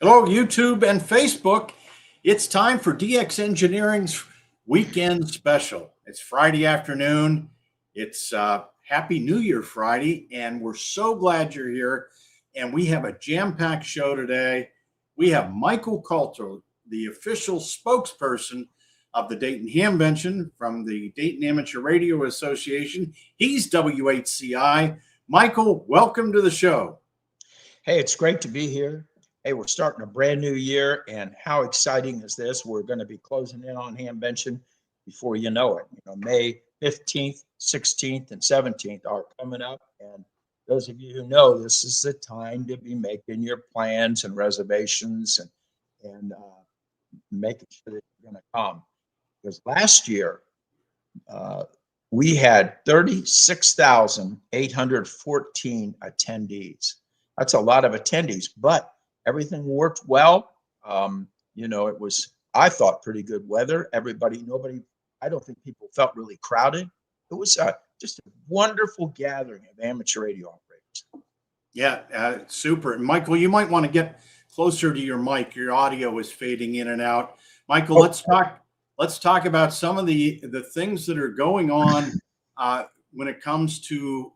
Hello, YouTube and Facebook. It's time for DX Engineering's weekend special. It's Friday afternoon. It's Happy New Year Friday, and we're so glad you're here. And we have a jam-packed show today. We have Michael Kalter, the official spokesperson of the Dayton Hamvention from the Dayton Amateur Radio Association. He's WHCI. Michael, welcome to the show. Hey, it's great to be here. Hey, we're starting a brand new year, and how exciting is this? We're going to be closing in on Hamvention before you know it. May 15th, 16th, and 17th are coming up, and those of you who know, this is the time to be making your plans and reservations and making sure that you're going to come. Because last year, we had 36,814 attendees. That's a lot of attendees, but everything worked well. It was, I thought, pretty good weather. I don't think people felt really crowded. It was just a wonderful gathering of amateur radio operators. Yeah, super. And Michael, you might want to get closer to your mic. Your audio is fading in and out. Michael, let's talk about some of the things that are going on when it comes to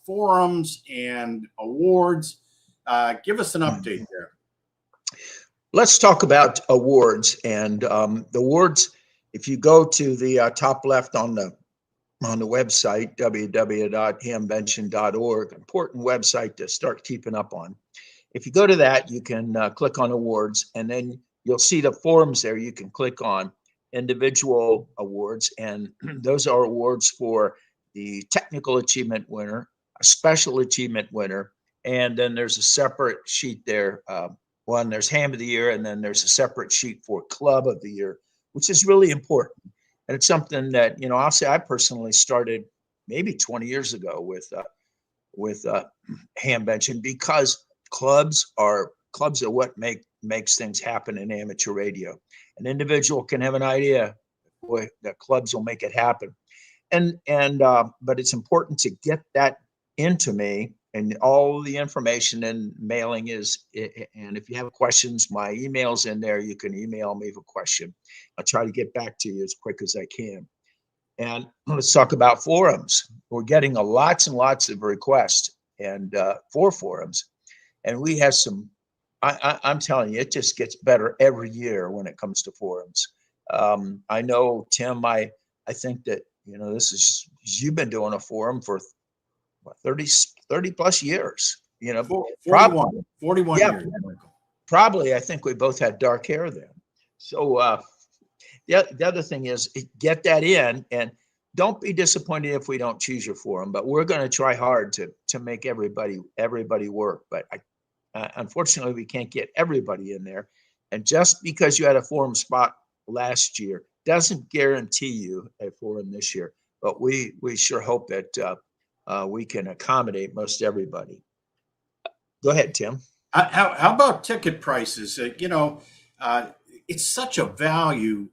forums and awards. Give us an update there. Let's talk about awards. And the awards, if you go to the top left on the website, www.hamvention.org, important website to start keeping up on. If you go to that, you can click on awards, and then you'll see the forums there. You can click on individual awards, and those are awards for the technical achievement winner, a special achievement winner, and then there's a separate sheet there. There's Ham of the Year, and then there's a separate sheet for Club of the Year, which is really important. And it's something that, I'll say I personally started maybe 20 years ago with Hamvention, because clubs are what makes things happen in amateur radio. An individual can have an idea, boy, the clubs will make it happen. But it's important to get that into me, and all the information and mailing is, and if you have questions, my email's in there. You can email me with a question. I'll try to get back to you as quick as I can. And let's talk about forums. We're getting lots and lots of requests and for forums, and we have some. I'm telling you, it just gets better every year when it comes to forums. I know, Tim, I think that, you've been doing a forum for what, 30 plus years, 41 yeah, years. Probably. I think we both had dark hair then. So the other thing is, get that in, and don't be disappointed if we don't choose your forum, but we're going to try hard to make everybody work. But unfortunately, we can't get everybody in there. And just because you had a forum spot last year doesn't guarantee you a forum this year. But we sure hope that we can accommodate most everybody. Go ahead, Tim. How about ticket prices? It's such a value,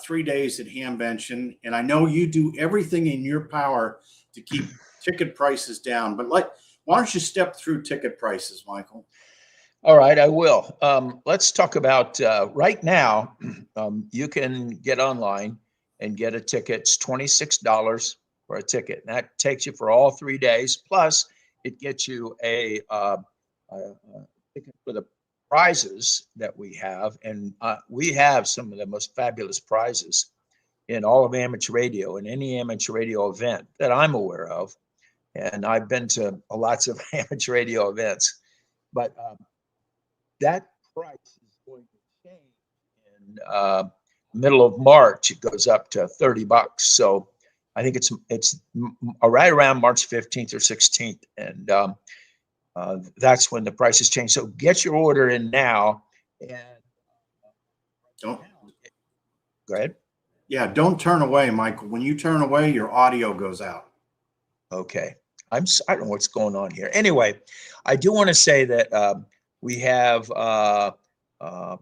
3 days at Hamvention, and I know you do everything in your power to keep ticket prices down. But why don't you step through ticket prices, Michael? All right, I will. Let's talk about right now. You can get online and get a ticket. It's $26 for a ticket. And that takes you for all 3 days. Plus, it gets you a ticket for the prizes that we have. And we have some of the most fabulous prizes in all of amateur radio, and any amateur radio event that I'm aware of. And I've been to lots of amateur radio events. But that price is going to change in middle of March. It goes up to $30. So I think it's right around March 15th or 16th, and that's when the prices change. So get your order in now. And go ahead. Yeah, don't turn away, Michael. When you turn away, your audio goes out. Okay, I don't know what's going on here. Anyway, I do want to say that we have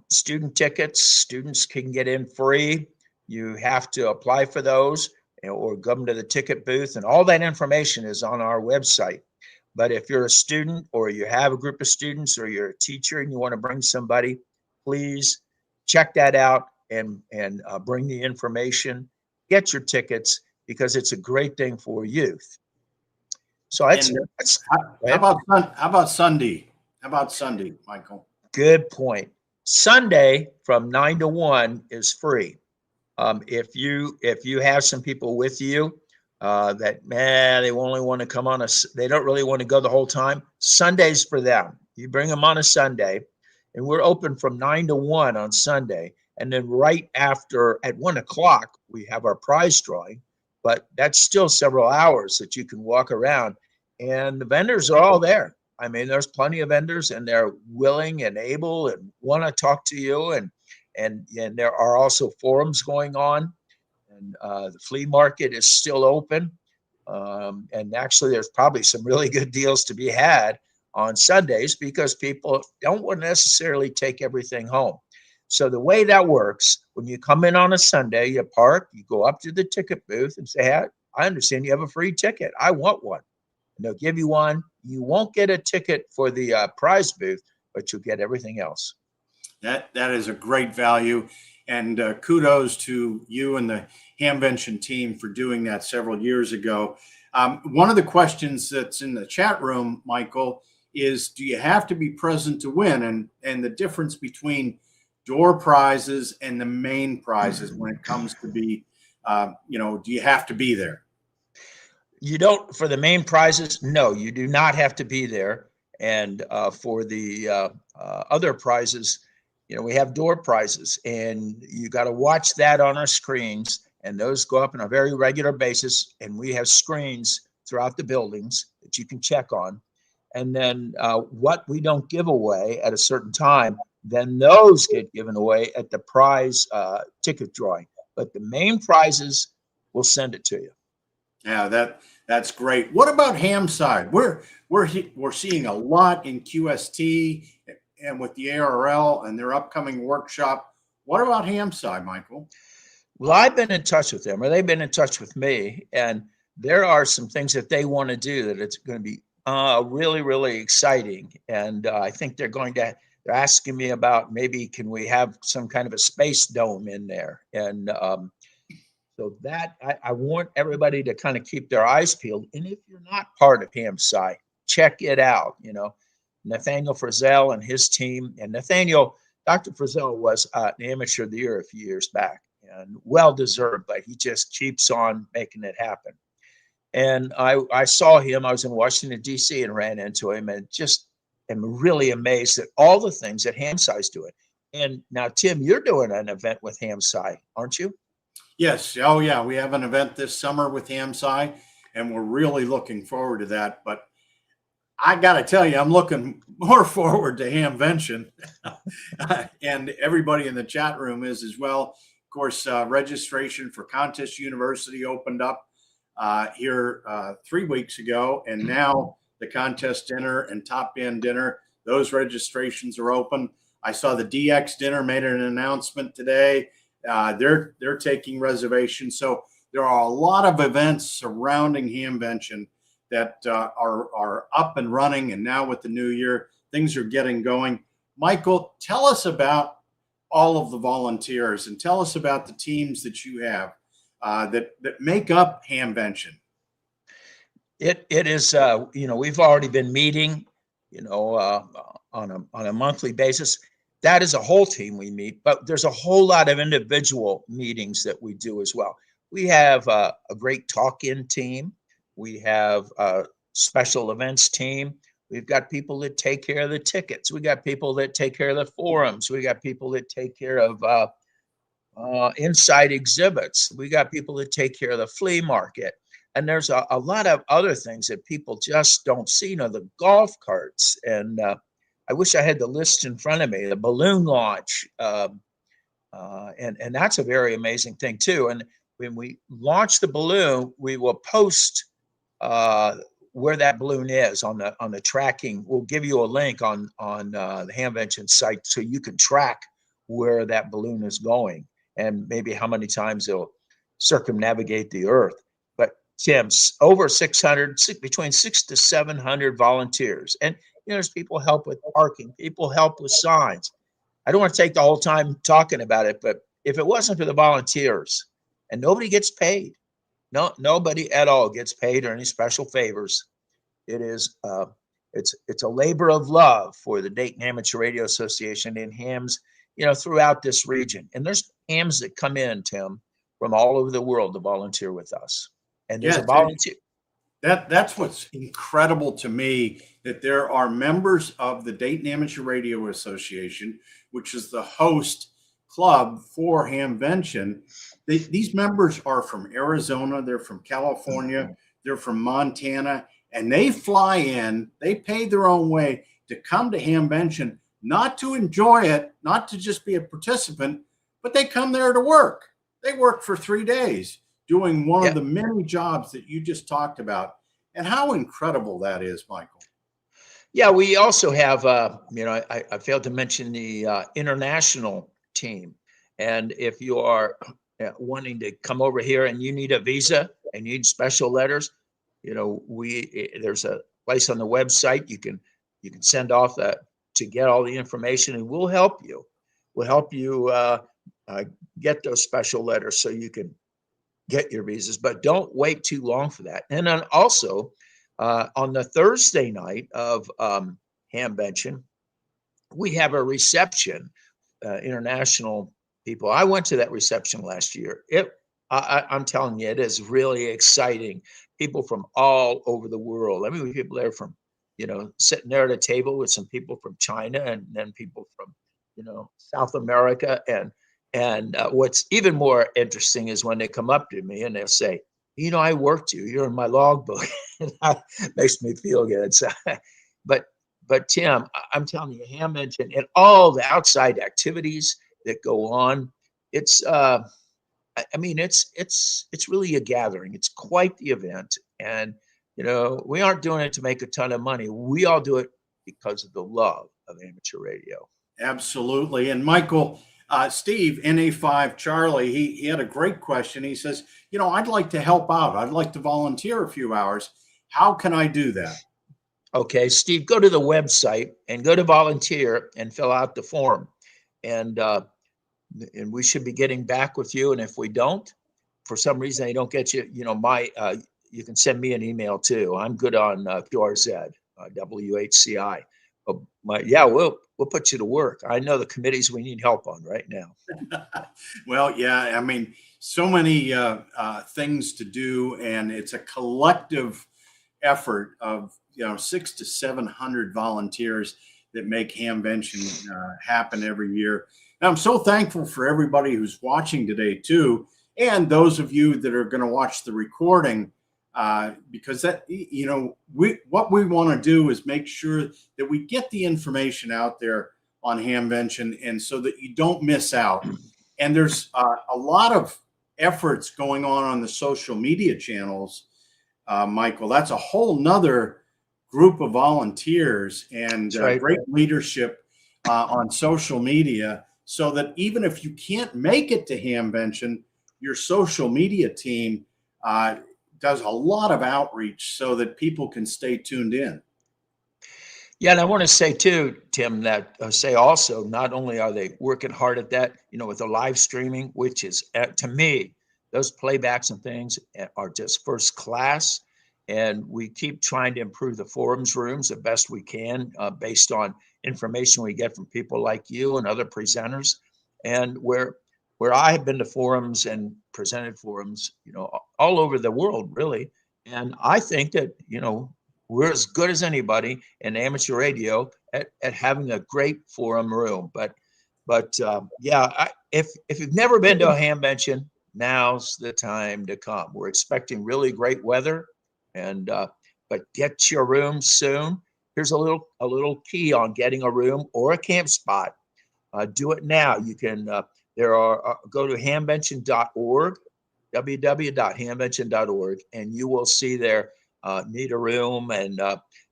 student tickets. Students can get in free. You have to apply for those, or come to the ticket booth, and all that information is on our website. But if you're a student or you have a group of students or you're a teacher and you want to bring somebody, please check that out and bring the information, get your tickets, because it's a great thing for youth. So that's how about Sunday? How about Sunday, Michael? good point. Sunday from 9 to 1 is free. If you have some people with you that they only want to come they don't really want to go the whole time, Sunday's for them. You bring them on a Sunday, and we're open from 9 to 1 on Sunday. And then right after at 1 o'clock, we have our prize drawing, but that's still several hours that you can walk around, and the vendors are all there. I mean, there's plenty of vendors, and they're willing and able and want to talk to you. And there are also forums going on, and the flea market is still open. And actually, there's probably some really good deals to be had on Sundays because people don't want to necessarily take everything home. So the way that works, when you come in on a Sunday, you park, you go up to the ticket booth and say, hey, I understand you have a free ticket. I want one. And they'll give you one. You won't get a ticket for the prize booth, but you'll get everything else. That is a great value, and kudos to you and the Hamvention team for doing that several years ago. One of the questions that's in the chat room, Michael, is do you have to be present to win? And the difference between door prizes and the main prizes when it comes to be, do you have to be there? You don't, for the main prizes, no, you do not have to be there. And for the other prizes, we have door prizes, and you got to watch that on our screens, and those go up on a very regular basis. And we have screens throughout the buildings that you can check on. And then what we don't give away at a certain time, then those get given away at the prize ticket drawing. But the main prizes, we'll send it to you. Yeah, that's great. What about Hamside? We're seeing a lot in QST and with the ARL and their upcoming workshop. What about Hamside, Michael? Well, I've been in touch with them, or they've been in touch with me, and there are some things that they want to do that it's going to be really, really exciting. And I think they're asking me about maybe can we have some kind of a space dome in there. And so that I want everybody to kind of keep their eyes peeled. And if you're not part of Hamside, check it out. Nathaniel Frizzell and his team. And Dr. Frizzell was an amateur of the year a few years back, and well-deserved, but he just keeps on making it happen. And I saw him, I was in Washington, D.C. and ran into him, and just am really amazed at all the that Hamside's doing. And now, Tim, you're doing an event with Hamside, aren't you? Yes. Oh, yeah. We have an event this summer with Hamside, and we're really looking forward to that. But I got to tell you, I'm looking more forward to Hamvention, and everybody in the chat room is as well. Of course, registration for Contest University opened up here 3 weeks ago, and now the contest dinner and top end dinner, those registrations are open. I saw the DX dinner made an announcement today. They're taking reservations. So there are a lot of events surrounding Hamvention that are up and running. And now with the new year, things are getting going. Michael, tell us about all of the volunteers and tell us about the teams that you have that make up Hamvention. It is, we've already been meeting, on a monthly basis. That is a whole team we meet, but there's a whole lot of individual meetings that we do as well. We have a great talk-in team. We have a special events team. We've got people that take care of the tickets. We got people that take care of the forums. We got people that take care of inside exhibits. We got people that take care of the flea market. And there's a lot of other things that people just don't see. The golf carts. And I wish I had the list in front of me, the balloon launch. And that's a very amazing thing too. And when we launch the balloon, we will post where that balloon is on the tracking. We'll give you a link on the Hamvention site so you can track where that balloon is going and maybe how many times it'll circumnavigate the earth. But Tim, over 600, between 600 to 700 volunteers. And, there's people help with parking, people help with signs. I don't want to take the whole time talking about it, but if it wasn't for the volunteers, and nobody gets paid, nobody at all gets paid or any special favors. It is, it's a labor of love for the Dayton Amateur Radio Association and hams, throughout this region. And there's hams that come in, Tim, from all over the world to volunteer with us. And there's a volunteer. That's what's incredible to me, that there are members of the Dayton Amateur Radio Association, which is the host club for Hamvention. These members are from Arizona, they're from California, they're from Montana, and they fly in, they pay their own way to come to Hamvention, not to enjoy it, not to just be a participant, but they come there to work. They work for 3 days doing one of the many jobs that you just talked about. And how incredible that is, Michael. Yeah, we also have, I failed to mention the international team. And if you are wanting to come over here and you need a visa and you need special letters, there's a place on the website you can send off that to get all the information, and we'll help you. We'll help you get those special letters so you can get your visas, but don't wait too long for that. And then also on the Thursday night of Hamvention, we have a reception, international people. I went to that reception last year. I'm telling you, it is really exciting. People from all over the world. I mean, people there from, sitting there at a table with some people from China, and then people from, South America. And what's even more interesting is when they come up to me and they'll say, I worked you. You're in my logbook. That makes me feel good. So, but Tim, I'm telling you, Hamvention and all the outside activities that go on, it's it's really a gathering. It's quite the event, and we aren't doing it to make a ton of money. We all do it because of the love of amateur radio. Absolutely. And Michael, Steve, NA5 Charlie, he had a great question. He says, I'd like to help out. I'd like to volunteer a few hours. How can I do that? Okay, Steve, go to the website and go to volunteer and fill out the form. And we should be getting back with you. And if we don't, for some reason, I don't get you, you can send me an email too. I'm good on QRZ, WHCI. We'll put you to work. I know the committees we need help on right now. Well, yeah, I mean, so many things to do, and it's a collective effort of 600 to 700 volunteers that make Hamvention happen every year. And I'm so thankful for everybody who's watching today too, and those of you that are going to watch the recording. Because that, what we want to do is make sure that we get the information out there on Hamvention, and so that you don't miss out. And there's a lot of efforts going on the social media channels, Michael. That's a whole nother group of volunteers and great leadership on social media, so that even if you can't make it to Hamvention, your social media team does a lot of outreach so that people can stay tuned in. Yeah, and I want to say too, Tim, that also not only are they working hard at that, with the live streaming, which is to me, those playbacks and things are just first class, and we keep trying to improve the forums rooms the best we can based on information we get from people like you and other presenters, and where I have been to forums and presented forums, all over the world, really. And I think that, we're as good as anybody in amateur radio at having a great forum room. But if you've never been to a Hamvention, now's the time to come. We're expecting really great weather, and but get your room soon. Here's a little key on getting a room or a camp spot. Do it now. You can. Go to hamvention.org, www.hamvention.org, and you will see there, need a room, and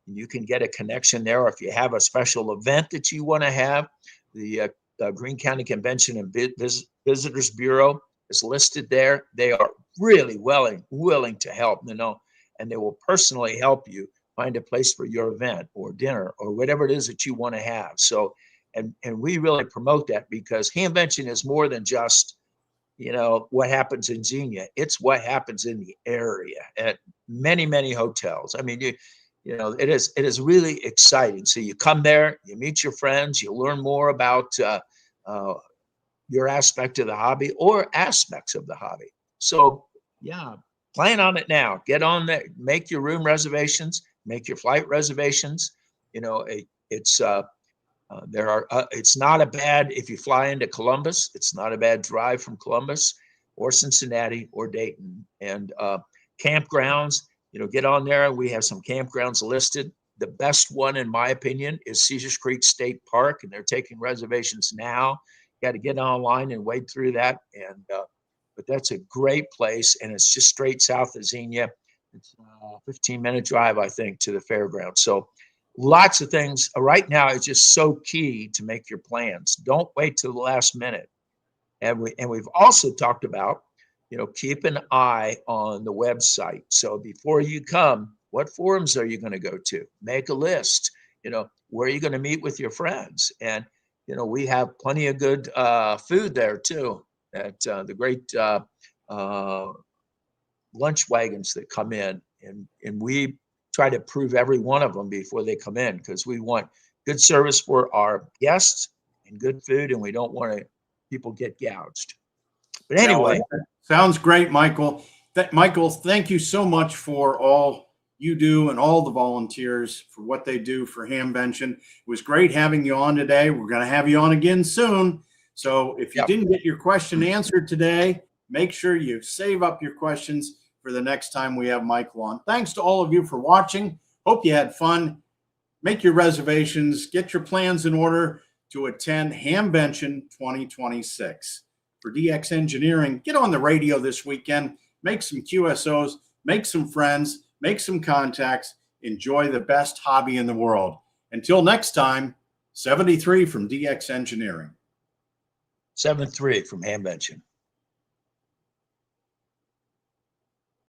you can get a connection there. Or if you have a special event that you want to have, the Greene County Convention and Visitors Bureau is listed there. They are really willing to help, and they will personally help you find a place for your event or dinner or whatever it is that you want to have. So, and we really promote that, because Hamvention is more than just, what happens in Xenia. It's what happens in the area at many, many hotels. I mean, it is really exciting. So you come there, you meet your friends, you learn more about your aspect of the hobby or aspects of the hobby. So yeah, plan on it now. Get on there, make your room reservations, make your flight reservations. It's it's not a bad, if you fly into Columbus, it's not a bad drive from Columbus or Cincinnati or Dayton. And campgrounds, get on there. We have some campgrounds listed. The best one, in my opinion, is Caesars Creek State Park, and they're taking reservations now. You got to get online and wade through that. And but that's a great place, and it's just straight south of Xenia. It's a 15-minute drive, I think, to the fairground. So lots of things. Right now, it's just so key to make your plans. Don't wait till the last minute. And we've also talked about, keep an eye on the website. So before you come, what forums are you going to go to? Make a list. Where are you going to meet with your friends? And we have plenty of good food there too. At the great lunch wagons that come in, and we try to approve every one of them before they come in, because we want good service for our guests and good food, and we don't want people get gouged. But anyway, sounds great, Michael. Michael, thank you so much for all you do and all the volunteers for what they do for Hamvention. It was great having you on today. We're going to have you on again soon. So if you didn't get your question answered today, make sure you save up your questions for the next time we have Michael on. Thanks to all of you for watching. Hope you had fun. Make your reservations. Get your plans in order to attend Hamvention 2026. For DX Engineering, get on the radio this weekend. Make some QSOs. Make some friends. Make some contacts. Enjoy the best hobby in the world. Until next time, 73 from DX Engineering. 7-3 from Hamvention.